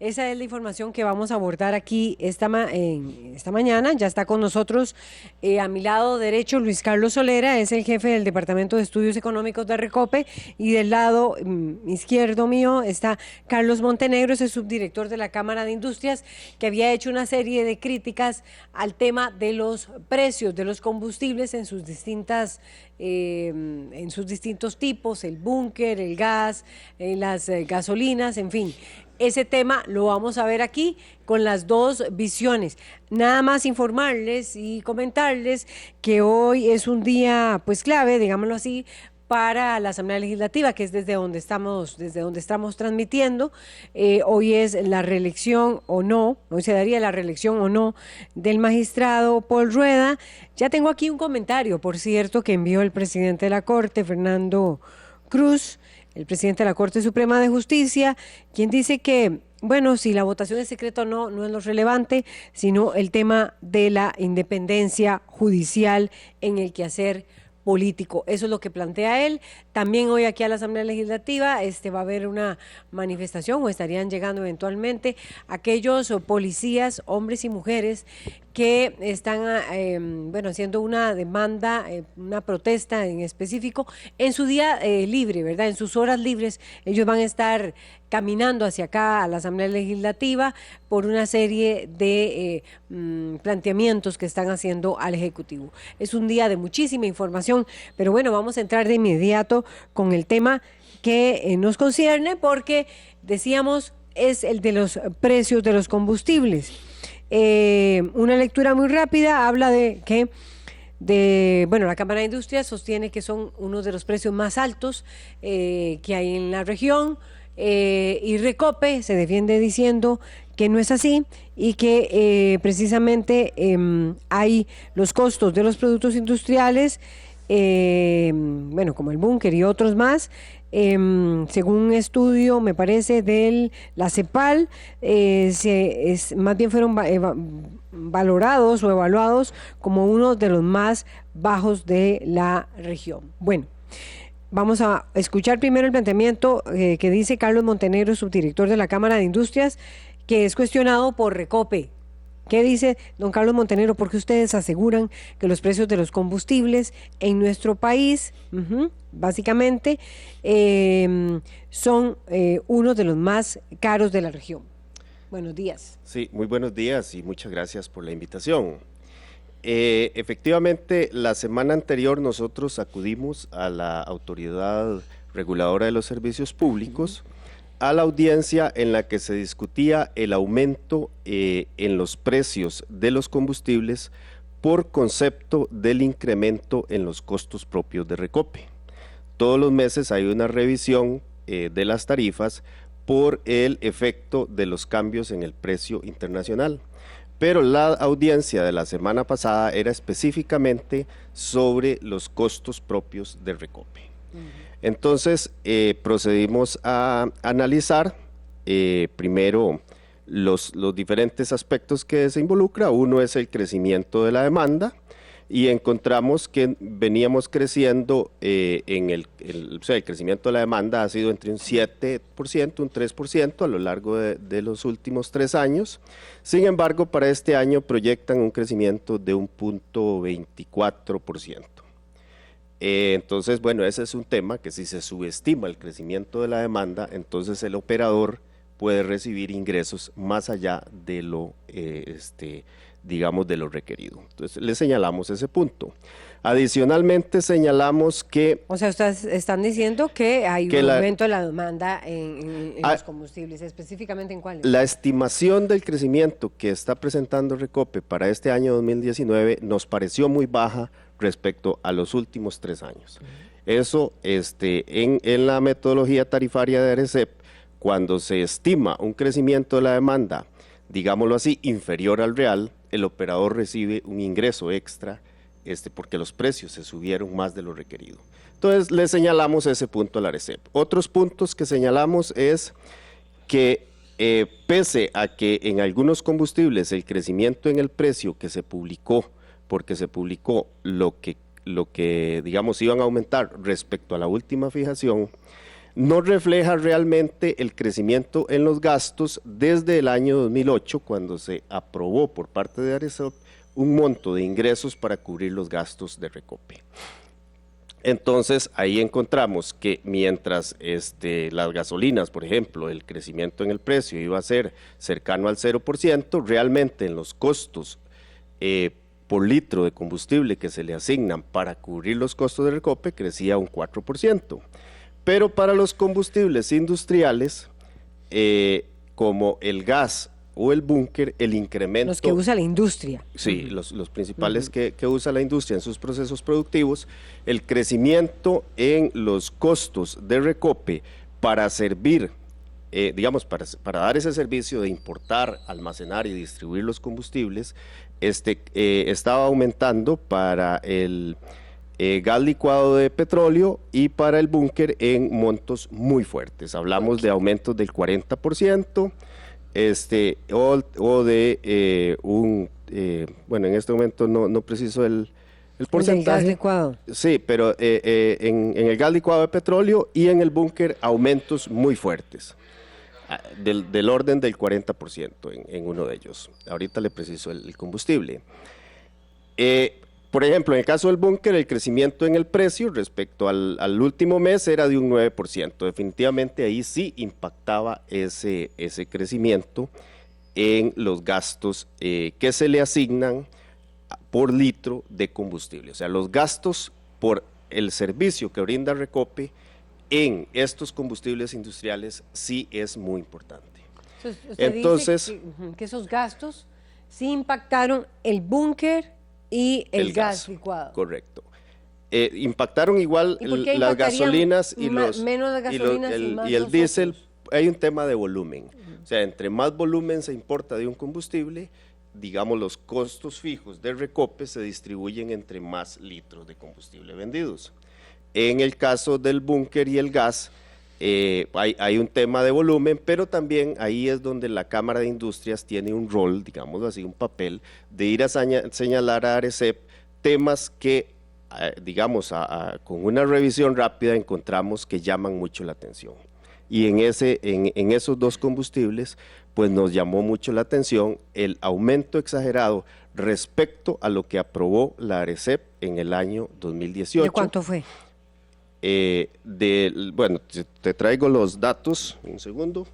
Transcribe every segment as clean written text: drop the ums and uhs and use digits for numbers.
Esa es la información que vamos a abordar aquí esta mañana. Ya está con nosotros a mi lado derecho Luis Carlos Solera, es el jefe del Departamento de Estudios Económicos de Recope, y del lado izquierdo mío está Carlos Montenegro, es el subdirector de la Cámara de Industrias, que había hecho una serie de críticas al tema de los precios de los combustibles en sus distintos tipos, el búnker, el gas, las gasolinas, en fin. Ese tema lo vamos a ver aquí con las dos visiones. Nada más informarles y comentarles que hoy es un día pues clave, digámoslo así, para la Asamblea Legislativa, que es desde donde estamos transmitiendo. Hoy es la reelección o no, hoy se daría la reelección o no del magistrado Paul Rueda. Ya tengo aquí un comentario, por cierto, que envió el presidente de la Corte, Fernando Cruz, el presidente de la Corte Suprema de Justicia, quien dice que, bueno, si la votación es secreta o no, no es lo relevante, sino el tema de la independencia judicial en el quehacer político. Eso es lo que plantea él. También hoy aquí a la Asamblea Legislativa va a haber una manifestación, o estarían llegando eventualmente aquellos policías, hombres y mujeres, que están haciendo una demanda, una protesta en específico, en su día libre, ¿verdad? En sus horas libres, ellos van a estar caminando hacia acá a la Asamblea Legislativa por una serie de planteamientos que están haciendo al Ejecutivo. Es un día de muchísima información, pero bueno, vamos a entrar de inmediato con el tema que nos concierne, porque decíamos es el de los precios de los combustibles. Una lectura muy rápida habla de que la Cámara de Industrias sostiene que son uno de los precios más altos que hay en la región, y Recope se defiende diciendo que no es así y que precisamente hay los costos de los productos industriales, como el búnker y otros más, según un estudio, me parece, de la CEPAL, más bien fueron valorados o evaluados como uno de los más bajos de la región. Bueno, vamos a escuchar primero el planteamiento que dice Carlos Montenegro, subdirector de la Cámara de Industrias, que es cuestionado por Recope. ¿Qué dice don Carlos Montenegro? Porque ustedes aseguran que los precios de los combustibles en nuestro país, básicamente, son uno de los más caros de la región. Buenos días. Sí, muy buenos días y muchas gracias por la invitación. Efectivamente, la semana anterior nosotros acudimos a la Autoridad Reguladora de los Servicios Públicos, a la audiencia en la que se discutía el aumento en los precios de los combustibles por concepto del incremento en los costos propios de Recope. Todos los meses hay una revisión de las tarifas por el efecto de los cambios en el precio internacional. Pero la audiencia de la semana pasada era específicamente sobre los costos propios de Recope. Entonces procedimos a analizar primero los diferentes aspectos que se involucra. Uno es el crecimiento de la demanda, y encontramos que veníamos creciendo el crecimiento de la demanda ha sido entre un 7%, un 3% a lo largo de los últimos 3 años. Sin embargo, para este año proyectan un crecimiento de un 0.24%. Entonces, bueno, ese es un tema que si se subestima el crecimiento de la demanda, entonces el operador puede recibir ingresos más allá de lo digamos, de lo requerido. Entonces, le señalamos ese punto. Adicionalmente, señalamos que... O sea, ustedes están diciendo que hay un aumento de la demanda en los combustibles, específicamente ¿en cuáles? La estimación del crecimiento que está presentando Recope para este año 2019 nos pareció muy baja respecto a los últimos 3 años. Eso, en la metodología tarifaria de ARECEP, cuando se estima un crecimiento de la demanda, digámoslo así, inferior al real, el operador recibe un ingreso extra porque los precios se subieron más de lo requerido. Entonces, le señalamos ese punto al ARECEP. Otros puntos que señalamos es que pese a que en algunos combustibles el crecimiento en el precio que se publicó, porque se publicó lo que digamos iban a aumentar respecto a la última fijación, no refleja realmente el crecimiento en los gastos desde el año 2008, cuando se aprobó por parte de ARECEP un monto de ingresos para cubrir los gastos de Recope. Entonces, ahí encontramos que mientras las gasolinas, por ejemplo, el crecimiento en el precio iba a ser cercano al 0%, realmente en los costos por litro de combustible que se le asignan para cubrir los costos de Recope crecía un 4%. Pero para los combustibles industriales, como el gas o el búnker, el incremento... Los que usa la industria. Sí, los principales que usa la industria en sus procesos productivos, el crecimiento en los costos de Recope para servir, para dar ese servicio de importar, almacenar y distribuir los combustibles, estaba aumentando para el gas licuado de petróleo y para el búnker en montos muy fuertes. Hablamos de aumentos del 40%, bueno, en este momento no preciso el porcentaje. ¿El gas licuado? Sí, pero en el gas licuado de petróleo y en el búnker aumentos muy fuertes, del orden del 40% en uno de ellos. Ahorita le preciso el combustible. Por ejemplo, en el caso del búnker, el crecimiento en el precio respecto al último mes era de un 9%. Definitivamente ahí sí impactaba ese crecimiento en los gastos que se le asignan por litro de combustible. O sea, los gastos por el servicio que brinda Recope en estos combustibles industriales sí es muy importante. Entonces, dice que esos gastos sí impactaron el búnker y el gas licuado. Correcto. Impactaron igual las gasolinas y menos las gasolinas y el diésel. Hay un tema de volumen. O sea, entre más volumen se importa de un combustible, digamos, los costos fijos de Recope se distribuyen entre más litros de combustible vendidos. En el caso del búnker y el gas, hay un tema de volumen, pero también ahí es donde la Cámara de Industrias tiene un rol, digamos así, un papel, de ir a señalar a ARECEP temas que, con una revisión rápida encontramos que llaman mucho la atención. Y en esos dos combustibles, pues nos llamó mucho la atención el aumento exagerado respecto a lo que aprobó la ARECEP en el año 2018. ¿De cuánto fue? Bueno, te traigo los datos, un segundo.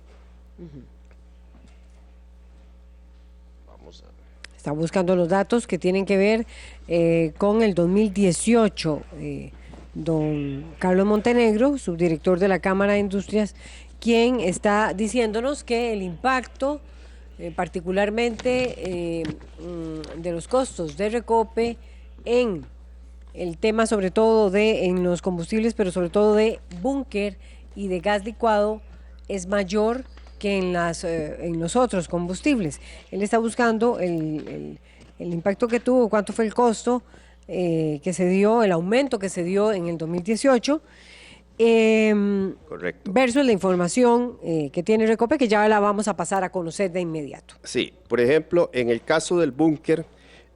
Vamos a ver. Está buscando los datos que tienen que ver con el 2018. Don Carlos Montenegro, subdirector de la Cámara de Industrias, quien está diciéndonos que el impacto, particularmente de los costos de Recope en el tema sobre todo en los combustibles, pero sobre todo de búnker y de gas licuado, es mayor que en los otros combustibles. Él está buscando el impacto que tuvo, cuánto fue el costo que se dio, el aumento que se dio en el 2018, correcto, versus la información que tiene Recope, que ya la vamos a pasar a conocer de inmediato. Sí, por ejemplo, en el caso del búnker,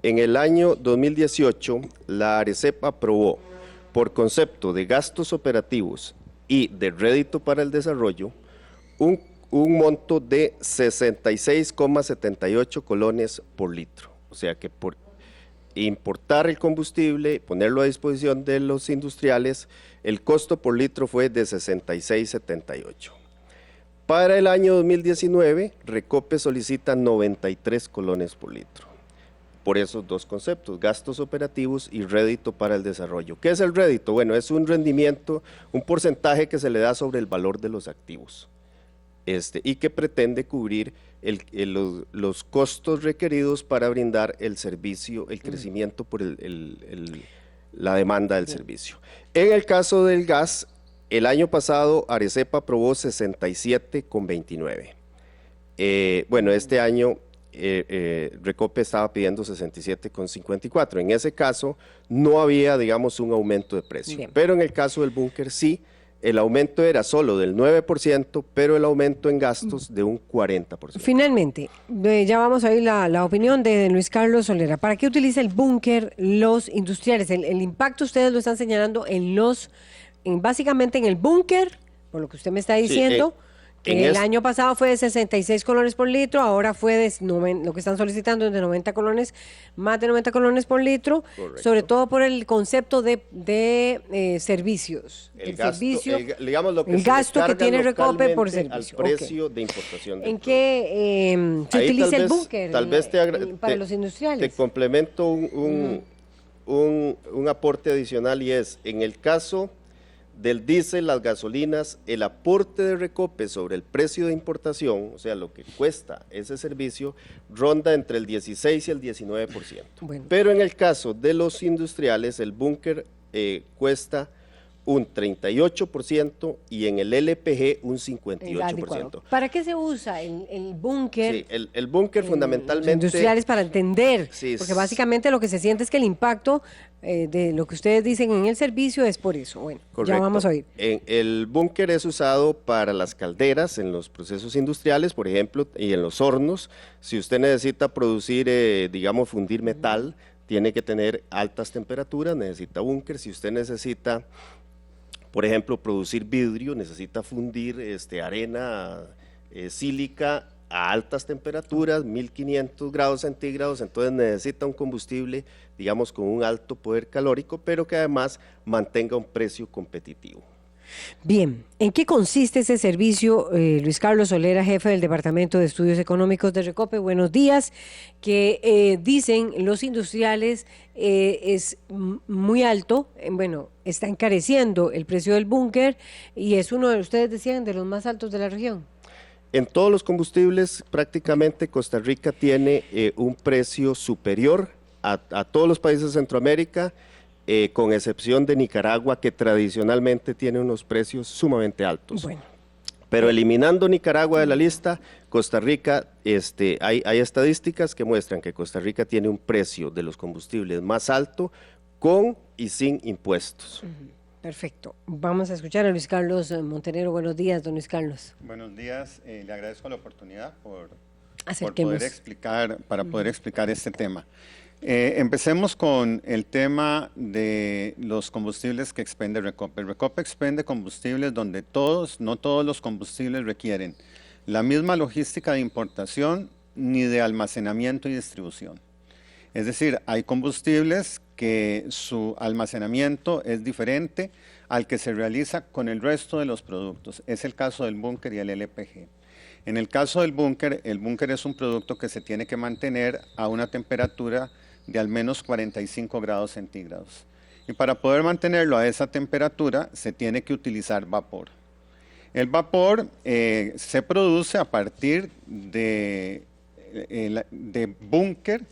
en el año 2018, la ARECEP aprobó, por concepto de gastos operativos y de rédito para el desarrollo, un monto de 66,78 colones por litro. O sea que por importar el combustible, ponerlo a disposición de los industriales, el costo por litro fue de 66,78. Para el año 2019, Recope solicita 93 colones por litro. Por esos dos conceptos, gastos operativos y rédito para el desarrollo. ¿Qué es el rédito? Bueno, es un rendimiento, un porcentaje que se le da sobre el valor de los activos, y que pretende cubrir los costos requeridos para brindar el servicio, el crecimiento por la demanda del servicio. En el caso del gas, el año pasado ARECEP aprobó 67,29. Bueno, este año Recope estaba pidiendo 67,54. En ese caso no había, digamos, un aumento de precio. Bien. Pero en el caso del búnker sí, el aumento era solo del 9%, pero el aumento en gastos de un 40%. Finalmente, ya vamos a ver la opinión de Luis Carlos Solera. ¿Para qué utiliza el búnker los industriales? El impacto ustedes lo están señalando básicamente en el búnker por lo que usted me está diciendo, que el año pasado fue de 66 colones por litro, ahora fue de lo que están solicitando es de 90 colones, más de 90 colones por litro, correcto, sobre todo por el concepto de servicios. El gasto, servicio, digamos lo que el gasto que tiene Recope por servicio. Al precio de importación. ¿En qué se utiliza el búnker para los industriales? Te complemento un aporte adicional, y es, en el caso del diésel, las gasolinas, el aporte de Recope sobre el precio de importación, o sea, lo que cuesta ese servicio, ronda entre el 16 y el 19%. Bueno. Pero en el caso de los industriales, el búnker cuesta un 38% y en el LPG un 58%. ¿Para qué se usa el búnker? Sí, el búnker fundamentalmente... Industriales, para entender, sí, porque básicamente lo que se siente es que el impacto de lo que ustedes dicen en el servicio es por eso. Bueno, correcto, ya vamos a oír. El búnker es usado para las calderas, en los procesos industriales, por ejemplo, y en los hornos. Si usted necesita producir, digamos, fundir metal, tiene que tener altas temperaturas, necesita búnker. Si usted necesita, por ejemplo, producir vidrio, necesita fundir arena sílica a altas temperaturas, 1500 grados centígrados, entonces necesita un combustible, digamos, con un alto poder calórico, pero que además mantenga un precio competitivo. Bien, ¿en qué consiste ese servicio? Luis Carlos Solera, jefe del Departamento de Estudios Económicos de Recope, buenos días, que dicen los industriales es muy alto, bueno, está encareciendo el precio del búnker y es uno de, ustedes decían, de los más altos de la región. En todos los combustibles, prácticamente Costa Rica tiene un precio superior a todos los países de Centroamérica, con excepción de Nicaragua, que tradicionalmente tiene unos precios sumamente altos. Bueno. Pero eliminando Nicaragua de la lista, Costa Rica, hay estadísticas que muestran que Costa Rica tiene un precio de los combustibles más alto con y sin impuestos. Perfecto. Vamos a escuchar a Luis Carlos Montenegro. Buenos días, don Luis Carlos. Buenos días. Le agradezco la oportunidad por poder explicar este tema. Empecemos con el tema de los combustibles que expende Recope. Recope expende combustibles donde no todos los combustibles requieren la misma logística de importación ni de almacenamiento y distribución. Es decir, hay combustibles que su almacenamiento es diferente al que se realiza con el resto de los productos. Es el caso del búnker y el LPG. En el caso del búnker, el búnker es un producto que se tiene que mantener a una temperatura de al menos 45 grados centígrados. Y para poder mantenerlo a esa temperatura se tiene que utilizar vapor. El vapor se produce a partir de búnker,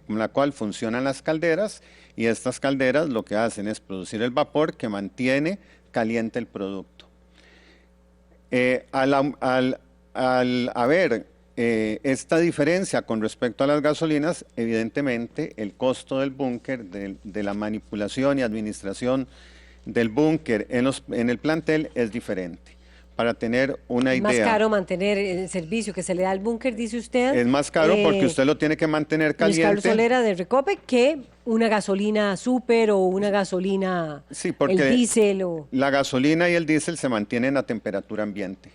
con la cual funcionan las calderas, y estas calderas lo que hacen es producir el vapor que mantiene caliente el producto. Al haber esta diferencia con respecto a las gasolinas, evidentemente el costo del búnker, de la manipulación y administración del búnker en el plantel es diferente. Para tener una idea. Es más caro mantener el servicio que se le da al búnker, dice usted. Es más caro porque usted lo tiene que mantener caliente. Luis Carlos Solera de Recope, que una gasolina súper o una gasolina, sí, porque el diésel. La gasolina y el diésel se mantienen a temperatura ambiente.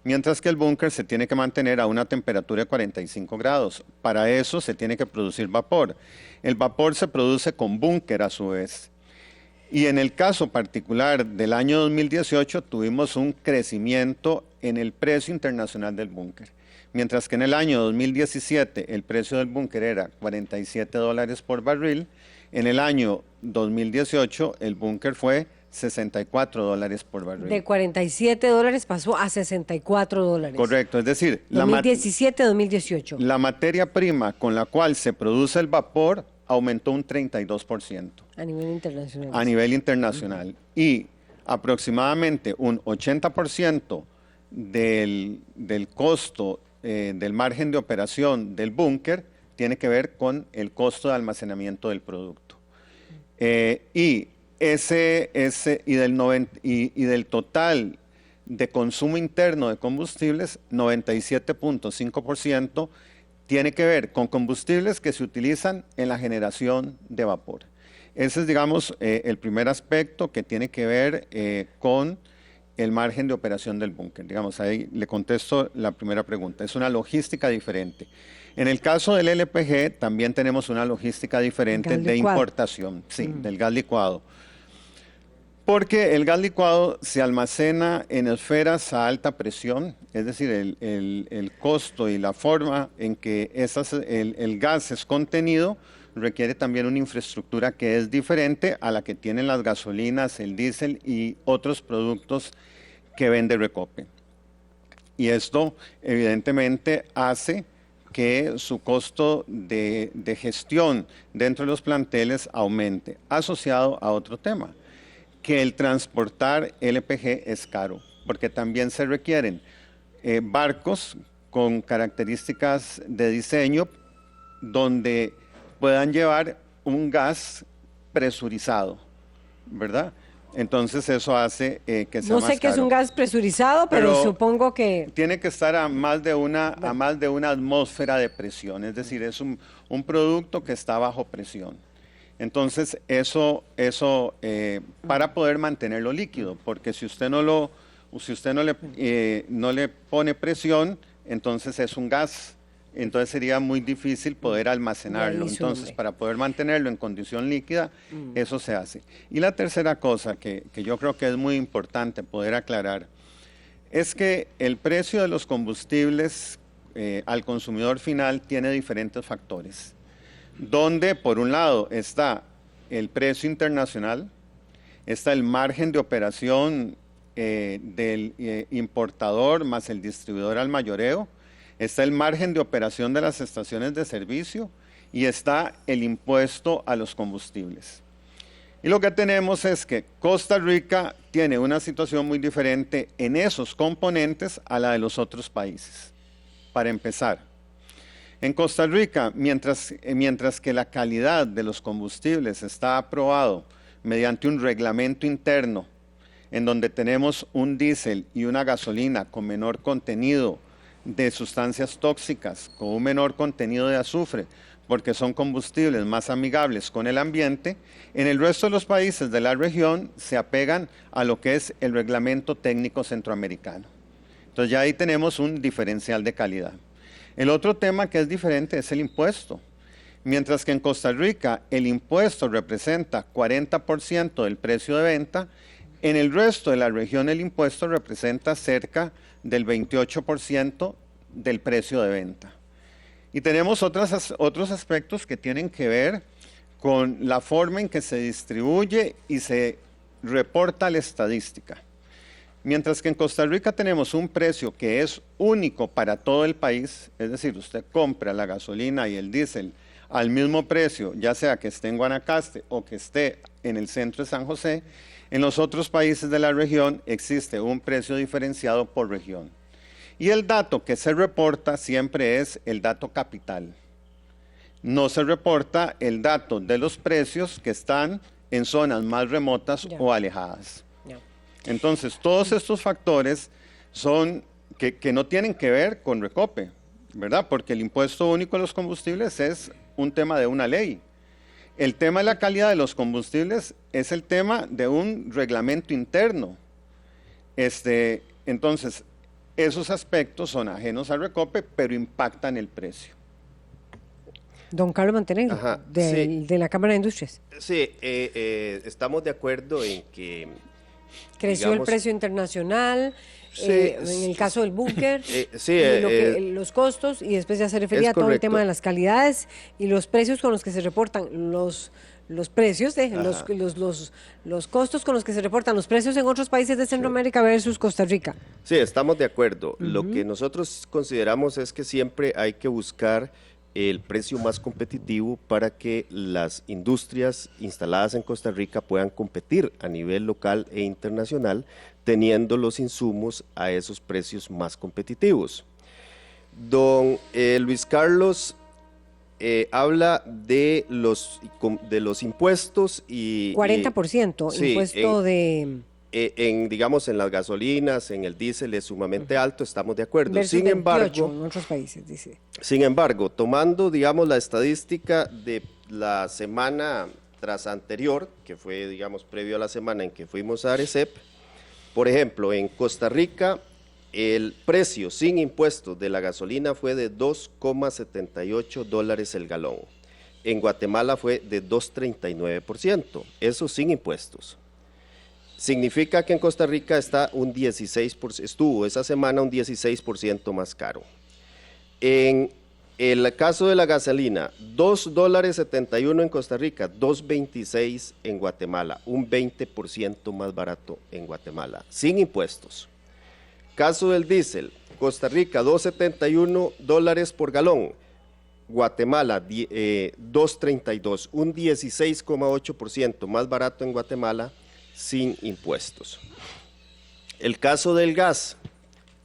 Mientras que el búnker se tiene que mantener a una temperatura de 45 grados. Para eso se tiene que producir vapor. El vapor se produce con búnker a su vez. Y en el caso particular del año 2018 tuvimos un crecimiento en el precio internacional del búnker. Mientras que en el año 2017 el precio del búnker era $47 por barril, en el año 2018 el búnker fue $64 por barril. De $47 pasó a $64. Correcto, es decir, 2017-2018. La materia prima con la cual se produce el vapor aumentó un 32%. A nivel internacional. A nivel internacional. Y aproximadamente un 80% del costo del margen de operación del búnker tiene que ver con el costo de almacenamiento del producto. Y del total de consumo interno de combustibles, 97.5% tiene que ver con combustibles que se utilizan en la generación de vapor. Ese es, digamos, el primer aspecto que tiene que ver con el margen de operación del búnker. Digamos, ahí le contesto la primera pregunta. Es una logística diferente. En el caso del LPG también tenemos una logística diferente de importación, sí, del gas licuado. Porque el gas licuado se almacena en esferas a alta presión, es decir, el costo y la forma en que el gas es contenido requiere también una infraestructura que es diferente a la que tienen las gasolinas, el diésel y otros productos que vende Recope. Y esto evidentemente hace que su costo de gestión dentro de los planteles aumente, asociado a otro tema, que el transportar LPG es caro, porque también se requieren barcos con características de diseño donde puedan llevar un gas presurizado, ¿verdad? Entonces eso hace que sea más caro. No sé qué es un gas presurizado, pero supongo que... Tiene que estar a más de una atmósfera de presión, es decir, es un producto que está bajo presión. Entonces eso para poder mantenerlo líquido, porque si usted no le pone presión, entonces es un gas. Entonces sería muy difícil poder almacenarlo. Entonces, para poder mantenerlo en condición líquida, eso se hace. Y la tercera cosa que yo creo que es muy importante poder aclarar, es que el precio de los combustibles al consumidor final tiene diferentes factores, donde por un lado está el precio internacional, está el margen de operación del importador más el distribuidor al mayoreo, está el margen de operación de las estaciones de servicio y está el impuesto a los combustibles. Y lo que tenemos es que Costa Rica tiene una situación muy diferente en esos componentes a la de los otros países. Para empezar, en Costa Rica, mientras que la calidad de los combustibles está aprobado mediante un reglamento interno, en donde tenemos un diésel y una gasolina con menor contenido de sustancias tóxicas, con un menor contenido de azufre, porque son combustibles más amigables con el ambiente, en el resto de los países de la región se apegan a lo que es el reglamento técnico centroamericano. Entonces ya ahí tenemos un diferencial de calidad. El otro tema que es diferente es el impuesto. Mientras que en Costa Rica el impuesto representa 40% del precio de venta, en el resto de la región el impuesto representa cerca del 28% del precio de venta. Y tenemos otros aspectos que tienen que ver con la forma en que se distribuye y se reporta la estadística. Mientras que en Costa Rica tenemos un precio que es único para todo el país, es decir, usted compra la gasolina y el diésel al mismo precio, ya sea que esté en Guanacaste o que esté en el centro de San José, en los otros países de la región existe un precio diferenciado por región. Y el dato que se reporta siempre es el dato capital. No se reporta el dato de los precios que están en zonas más remotas o alejadas. Entonces, todos estos factores son que no tienen que ver con Recope, ¿verdad? Porque el impuesto único a los combustibles es un tema de una ley. El tema de la calidad de los combustibles es el tema de un reglamento interno. Entonces, esos aspectos son ajenos a Recope, pero impactan el precio. Don Carlos Montenegro, de la Cámara de Industrias. Sí, estamos de acuerdo en que... Creció el precio internacional, en el caso del búnker, los costos, y después ya se refería a todo el tema de las calidades y los precios con los que se reportan los precios, los costos con los que se reportan los precios en otros países de Centroamérica versus Costa Rica. Sí, estamos de acuerdo. Lo que nosotros consideramos es que siempre hay que buscar el precio más competitivo para que las industrias instaladas en Costa Rica puedan competir a nivel local e internacional, teniendo los insumos a esos precios más competitivos. Don Luis Carlos habla de los impuestos y... 40% impuesto digamos, en las gasolinas, en el diésel es sumamente alto, estamos de acuerdo. Versus Sin 28 embargo, en otros países, dice. Sin embargo, tomando, digamos, la estadística de la semana tras anterior, que fue, digamos, previo a la semana en que fuimos a Arecep, Por ejemplo, en Costa Rica, el precio sin impuestos de la gasolina fue de $2,78 el galón. En Guatemala fue de 2,39%, eso sin impuestos. Significa que en Costa Rica estuvo esa semana un 16% más caro. En el caso de la gasolina, $2.71 en Costa Rica, $2.26 en Guatemala, un 20% más barato en Guatemala, sin impuestos. Caso del diésel, Costa Rica, $2.71 por galón, Guatemala, $2.32, un 16,8% más barato en Guatemala, sin impuestos. El caso del gas,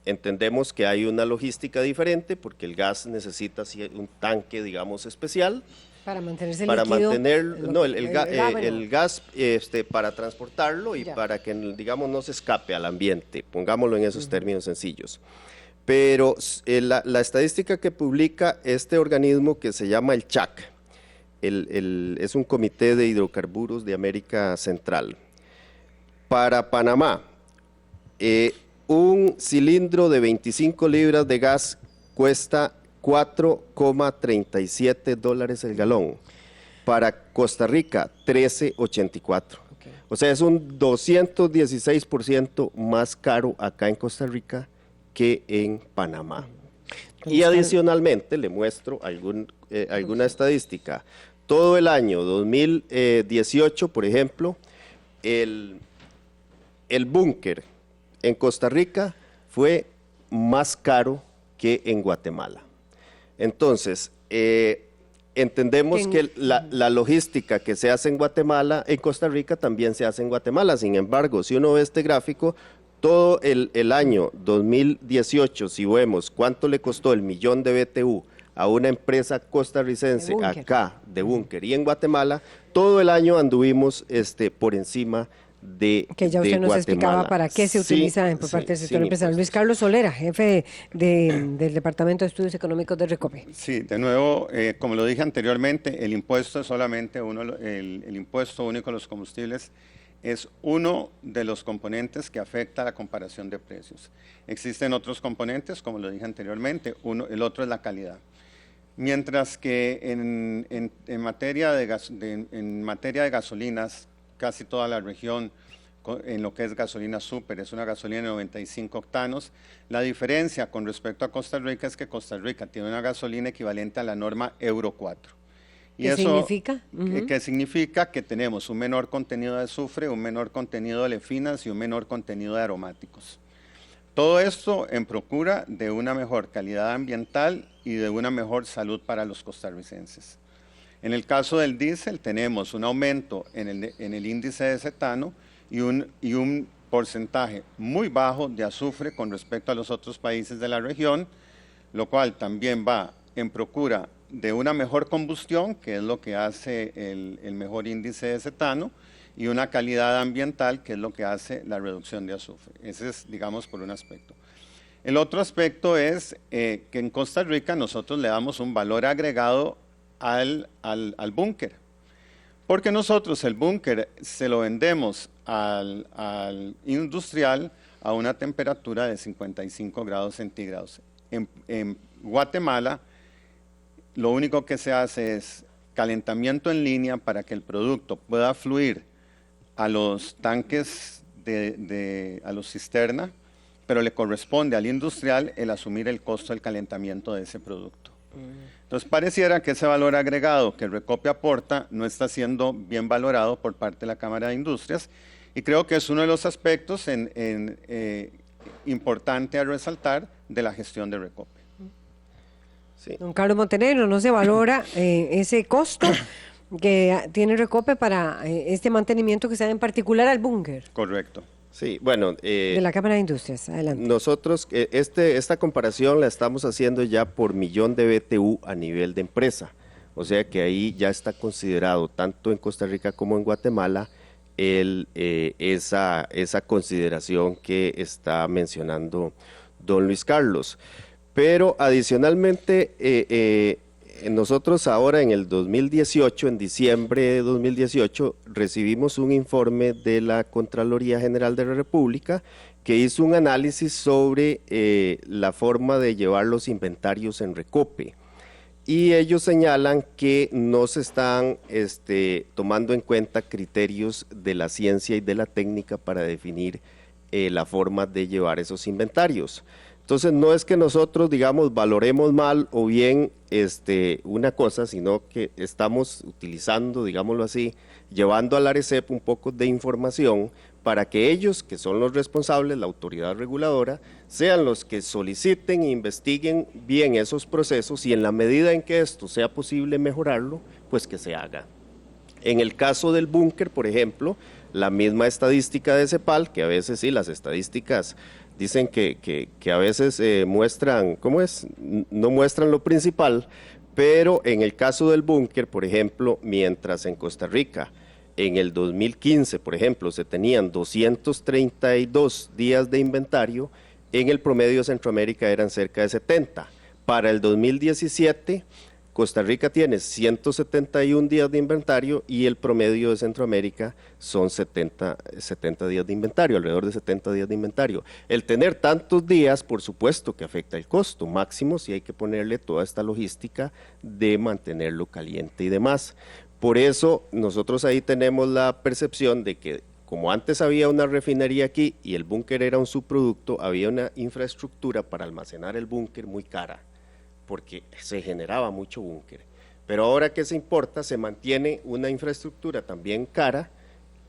entendemos que hay una logística diferente porque el gas necesita un tanque, digamos, especial. Para mantenerse para líquido. El gas para transportarlo y para que, digamos, no se escape al ambiente, pongámoslo en esos términos sencillos. Pero la estadística que publica este organismo que se llama el CHAC, es un comité de hidrocarburos de América Central. Para Panamá, un cilindro de 25 libras de gas cuesta $4,37 el galón. Para Costa Rica, $13.84. Okay. O sea, es un 216% más caro acá en Costa Rica que en Panamá. Y adicionalmente, le muestro alguna estadística. Todo el año 2018, por ejemplo, el búnker en Costa Rica fue más caro que en Guatemala. Entonces, entendemos que la logística que se hace en Guatemala, en Costa Rica también se hace en Guatemala. Sin embargo, si uno ve este gráfico, todo el año 2018, si vemos cuánto le costó el millón de BTU a una empresa costarricense acá de búnker y en Guatemala, todo el año anduvimos por encima de que ya usted nos explicaba para qué se utiliza por parte del sector empresarial. Luis Carlos Solera, jefe del Departamento de Estudios Económicos de Recope. Sí, de nuevo, como lo dije anteriormente, el impuesto es solamente el impuesto único a los combustibles es uno de los componentes que afecta a la comparación de precios. Existen otros componentes, como lo dije anteriormente, el otro es la calidad. Mientras que en materia de gasolinas, casi toda la región, en lo que es gasolina súper, es una gasolina de 95 octanos. La diferencia con respecto a Costa Rica es que Costa Rica tiene una gasolina equivalente a la norma Euro 4. ¿Qué significa? ¿Qué significa? Que tenemos un menor contenido de azufre, un menor contenido de olefinas y un menor contenido de aromáticos. Todo esto en procura de una mejor calidad ambiental y de una mejor salud para los costarricenses. En el caso del diésel tenemos un aumento en el índice de cetano y un porcentaje muy bajo de azufre con respecto a los otros países de la región, lo cual también va en procura de una mejor combustión, que es lo que hace el mejor índice de cetano, y una calidad ambiental, que es lo que hace la reducción de azufre. Ese es, digamos, por un aspecto. El otro aspecto es que en Costa Rica nosotros le damos un valor agregado al búnker, porque nosotros el búnker se lo vendemos al industrial a una temperatura de 55 grados centígrados. En Guatemala lo único que se hace es calentamiento en línea para que el producto pueda fluir a los tanques, a los cisterna, pero le corresponde al industrial el asumir el costo del calentamiento de ese producto. Entonces pareciera que ese valor agregado que Recope aporta no está siendo bien valorado por parte de la Cámara de Industrias, y creo que es uno de los aspectos importante a resaltar de la gestión de Recope. Sí. Don Carlos Montenegro, ¿no se valora ese costo que tiene Recope para este mantenimiento que se da en particular al búnker? Correcto. Sí, bueno. De la Cámara de Industrias, adelante. Nosotros, esta comparación la estamos haciendo ya por millón de BTU a nivel de empresa. O sea que ahí ya está considerado, tanto en Costa Rica como en Guatemala, esa consideración que está mencionando don Luis Carlos. Pero adicionalmente, nosotros ahora en el 2018, en diciembre de 2018, recibimos un informe de la Contraloría General de la República que hizo un análisis sobre la forma de llevar los inventarios en Recope. Y ellos señalan que no se están tomando en cuenta criterios de la ciencia y de la técnica para definir la forma de llevar esos inventarios. Entonces no es que nosotros, digamos, valoremos mal o bien una cosa, sino que estamos utilizando, digámoslo así, llevando al ARECEP un poco de información para que ellos, que son los responsables, la autoridad reguladora, sean los que soliciten e investiguen bien esos procesos y en la medida en que esto sea posible mejorarlo, pues que se haga. En el caso del búnker, por ejemplo, la misma estadística de CEPAL, que a veces sí, las estadísticas dicen que a veces muestran, ¿cómo es? No muestran lo principal, pero en el caso del búnker, por ejemplo, mientras en Costa Rica, en el 2015, por ejemplo, se tenían 232 días de inventario, en el promedio de Centroamérica eran cerca de 70. Para el 2017, Costa Rica tiene 171 días de inventario y el promedio de Centroamérica son 70 días de inventario, alrededor de 70 días de inventario. El tener tantos días, por supuesto que afecta el costo máximo si hay que ponerle toda esta logística de mantenerlo caliente y demás. Por eso nosotros ahí tenemos la percepción de que como antes había una refinería aquí y el búnker era un subproducto, había una infraestructura para almacenar el búnker muy cara, porque se generaba mucho búnker. Pero ahora que se importa, se mantiene una infraestructura también cara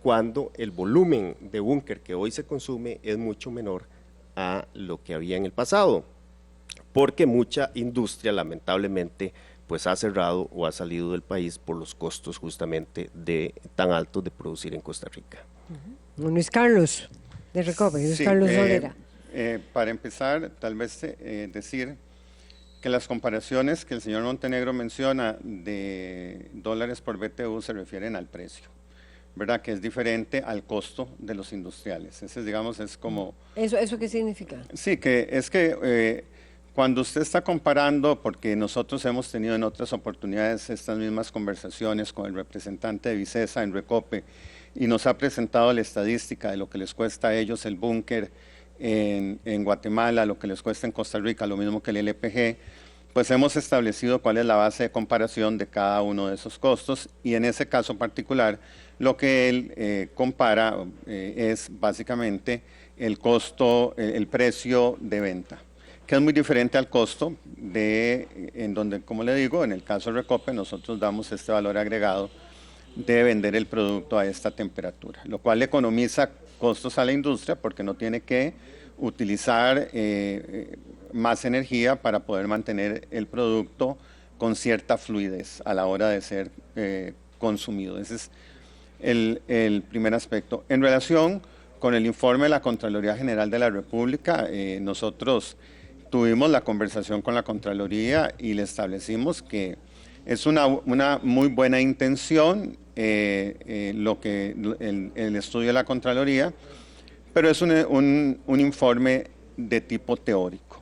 cuando el volumen de búnker que hoy se consume es mucho menor a lo que había en el pasado, porque mucha industria lamentablemente pues ha cerrado o ha salido del país por los costos justamente tan altos de producir en Costa Rica. Luis Carlos, de Recope, Luis Carlos Dolera. Para empezar, tal vez decir que las comparaciones que el señor Montenegro menciona de dólares por BTU se refieren al precio, ¿verdad? Que es diferente al costo de los industriales. Ese, digamos, es como... ¿Eso qué significa? Sí, que es que cuando usted está comparando, porque nosotros hemos tenido en otras oportunidades estas mismas conversaciones con el representante de Vicesa en Recope y nos ha presentado la estadística de lo que les cuesta a ellos el búnker en Guatemala, lo que les cuesta en Costa Rica, lo mismo que el LPG, pues hemos establecido cuál es la base de comparación de cada uno de esos costos y en ese caso particular lo que él compara es básicamente el costo, el precio de venta, que es muy diferente al costo en donde, como le digo, en el caso de Recope nosotros damos este valor agregado de vender el producto a esta temperatura, lo cual economiza costos a la industria porque no tiene que utilizar más energía para poder mantener el producto con cierta fluidez a la hora de ser consumido. Ese es el primer aspecto. En relación con el informe de la Contraloría General de la República, nosotros tuvimos la conversación con la Contraloría y le establecimos que es una muy buena intención el estudio de la Contraloría, pero es un informe de tipo teórico,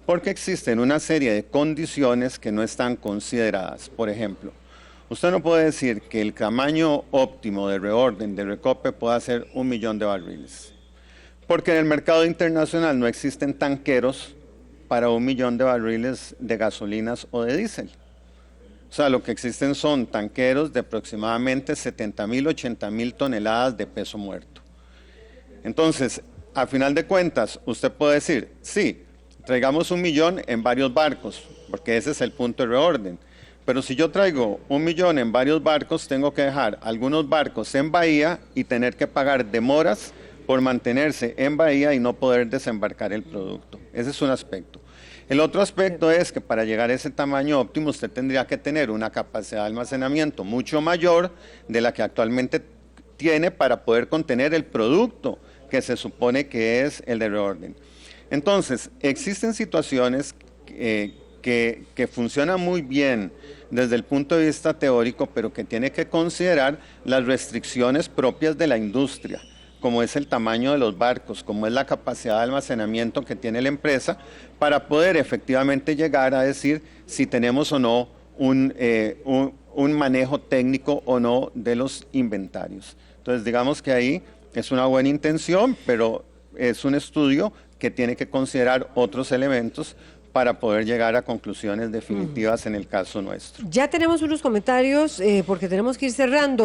porque existen una serie de condiciones que no están consideradas. Por ejemplo, usted no puede decir que el tamaño óptimo de reorden de Recope pueda ser 1 millón de barriles, porque en el mercado internacional no existen tanqueros para 1 millón de barriles de gasolinas o de diésel. O sea, lo que existen son tanqueros de aproximadamente 70,000, 80,000 toneladas de peso muerto. Entonces, a final de cuentas, usted puede decir, sí, traigamos 1 millón en varios barcos, porque ese es el punto de reorden. Pero si yo traigo 1 millón en varios barcos, tengo que dejar algunos barcos en bahía y tener que pagar demoras por mantenerse en bahía y no poder desembarcar el producto. Ese es un aspecto. El otro aspecto es que para llegar a ese tamaño óptimo usted tendría que tener una capacidad de almacenamiento mucho mayor de la que actualmente tiene para poder contener el producto que se supone que es el de reorden. Entonces, existen situaciones que funcionan muy bien desde el punto de vista teórico, pero que tiene que considerar las restricciones propias de la industria, como es el tamaño de los barcos, como es la capacidad de almacenamiento que tiene la empresa, para poder efectivamente llegar a decir si tenemos o no un manejo técnico o no de los inventarios. Entonces, digamos que ahí es una buena intención, pero es un estudio que tiene que considerar otros elementos para poder llegar a conclusiones definitivas en el caso nuestro. Ya tenemos unos comentarios porque tenemos que ir cerrando.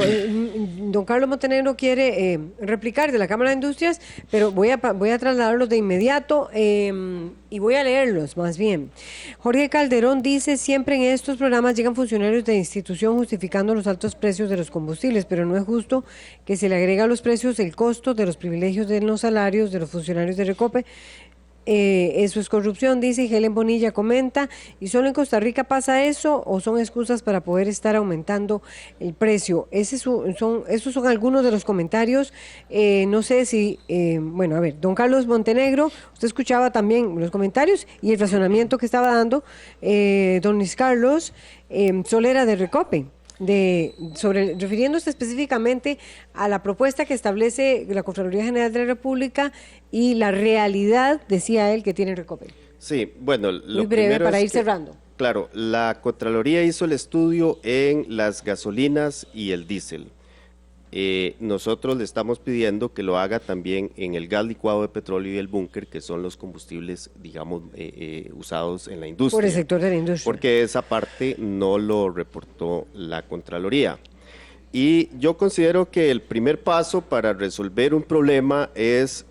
Don Carlos Montenegro quiere replicar de la Cámara de Industrias, pero voy a trasladarlos de inmediato y voy a leerlos más bien. Jorge Calderón dice, siempre en estos programas llegan funcionarios de institución justificando los altos precios de los combustibles, pero no es justo que se le agrega a los precios el costo de los privilegios de los salarios de los funcionarios de Recope. Eso es corrupción, dice, y Helen Bonilla comenta, ¿y solo en Costa Rica pasa eso o son excusas para poder estar aumentando el precio? Esos son algunos de los comentarios. No sé si, bueno, a ver, don Carlos Montenegro, usted escuchaba también los comentarios y el razonamiento que estaba dando don Luis Carlos Solera de Recope. Refiriéndose específicamente a la propuesta que establece la Contraloría General de la República y la realidad, decía él, que tiene Recope. Sí, bueno, lo muy breve para ir cerrando. Claro, la Contraloría hizo el estudio en las gasolinas y el diésel. Nosotros le estamos pidiendo que lo haga también en el gas licuado de petróleo y el búnker, que son los combustibles, digamos, usados en la industria. Por el sector de la industria. Porque esa parte no lo reportó la Contraloría. Y yo considero que el primer paso para resolver un problema es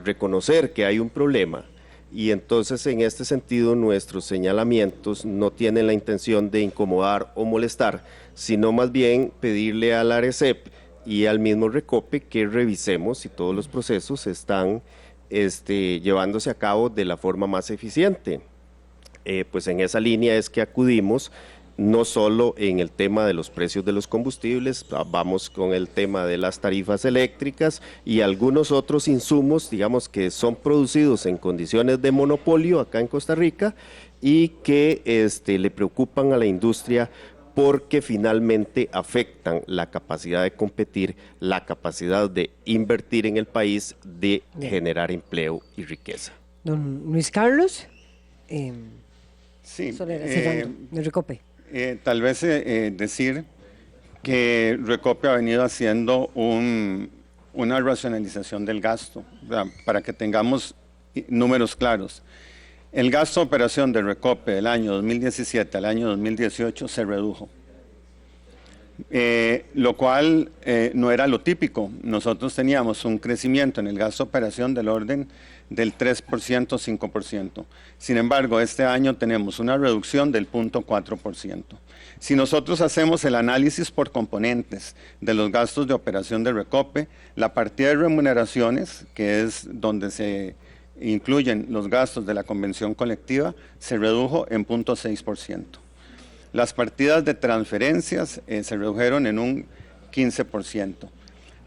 reconocer que hay un problema. Y entonces, en este sentido, nuestros señalamientos no tienen la intención de incomodar o molestar, sino más bien pedirle a la ARECEP y al mismo Recope que revisemos si todos los procesos están llevándose a cabo de la forma más eficiente. Pues en esa línea es que acudimos, no solo en el tema de los precios de los combustibles, vamos con el tema de las tarifas eléctricas y algunos otros insumos, digamos, que son producidos en condiciones de monopolio acá en Costa Rica y que le preocupan a la industria porque finalmente afectan la capacidad de competir, la capacidad de invertir en el país, de generar empleo y riqueza. Don Luis Carlos sí, de Recope. Tal vez decir que Recope ha venido haciendo una racionalización del gasto, para que tengamos números claros. El gasto de operación de Recope del año 2017 al año 2018 se redujo, lo cual no era lo típico. Nosotros teníamos un crecimiento en el gasto de operación del orden del 3%, 5%. Sin embargo, este año tenemos una reducción del 0.4%. Si nosotros hacemos el análisis por componentes de los gastos de operación de Recope, la partida de remuneraciones, que es donde se incluyen los gastos de la convención colectiva, se redujo en 0.6%. Las partidas de transferencias se redujeron en un 15%.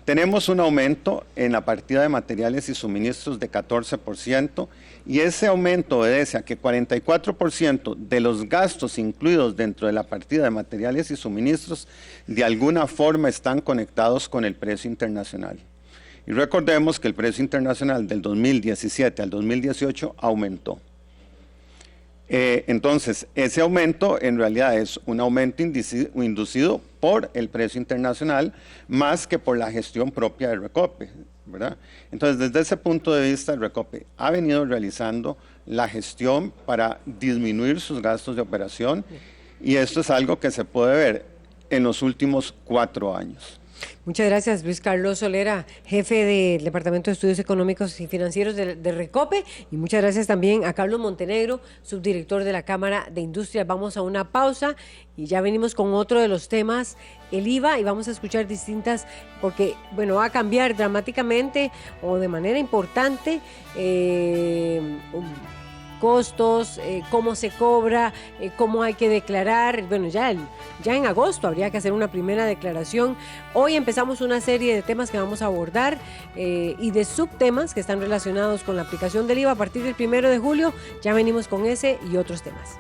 Tenemos un aumento en la partida de materiales y suministros de 14% y ese aumento obedece a que 44% de los gastos incluidos dentro de la partida de materiales y suministros de alguna forma están conectados con el precio internacional. Y recordemos que el precio internacional del 2017 al 2018 aumentó. Entonces, ese aumento en realidad es un aumento inducido por el precio internacional más que por la gestión propia de Recope, ¿verdad? Entonces, desde ese punto de vista, Recope ha venido realizando la gestión para disminuir sus gastos de operación y esto es algo que se puede ver en los últimos 4 años. Muchas gracias, Luis Carlos Solera, jefe del Departamento de Estudios Económicos y Financieros de Recope, y muchas gracias también a Carlos Montenegro, subdirector de la Cámara de Industria. Vamos a una pausa y ya venimos con otro de los temas, el IVA, y vamos a escuchar distintas, porque bueno, va a cambiar dramáticamente o de manera importante costos, cómo se cobra, cómo hay que declarar. Bueno, ya en agosto habría que hacer una primera declaración. Hoy empezamos una serie de temas que vamos a abordar y de subtemas que están relacionados con la aplicación del IVA a partir del 1 de julio. Ya venimos con ese y otros temas.